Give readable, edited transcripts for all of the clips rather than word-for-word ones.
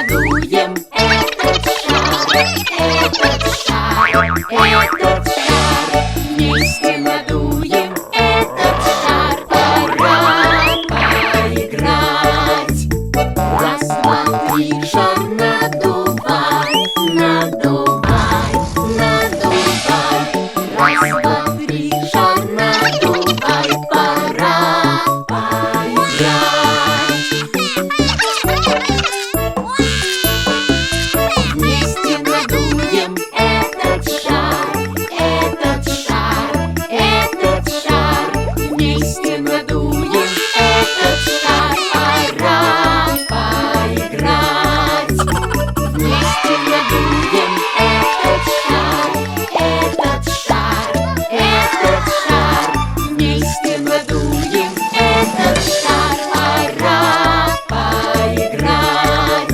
надуем этот шар, этот шар, этот шар. Вместе надуем этот шар. Пора поиграть. Раз, два, три, шар надувай, надувай, надувай. Раз, два, три, шар надувай. Пора поиграть. Вместе надуем этот шар, этот шар, этот шар. Вместе надуем этот шар. Пора поиграть. Вместе надуем этот шар, этот шар, этот шар. Вместе надуем этот шар. Пора поиграть.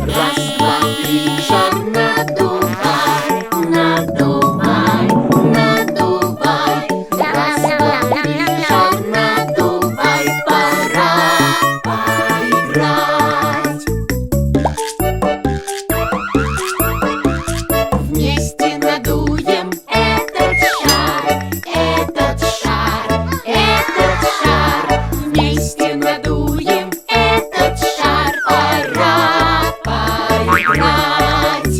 Раз, два, три, шар надувай, надувай, надувай. Раз, два, три, шар надувай. Пора поиграть. Вместе надуем этот шар, этот шар, этот шар. Вместе надуем этот шар. Пора поиграть.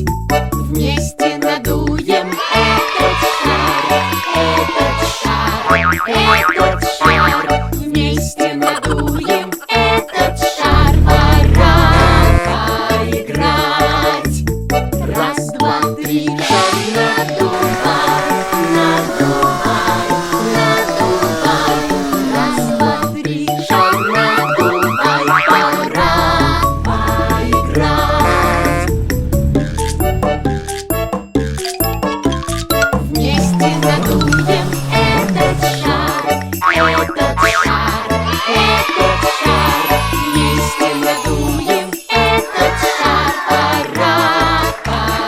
Вместе надуем этот шар, этот шар, этот шар. Вместе надуем этот шар. Пора поиграть. Раз, два, три, шар надувай, надувай, надувай. Раз, два, три, шар надувай. Пора поиграть. Вместе надуем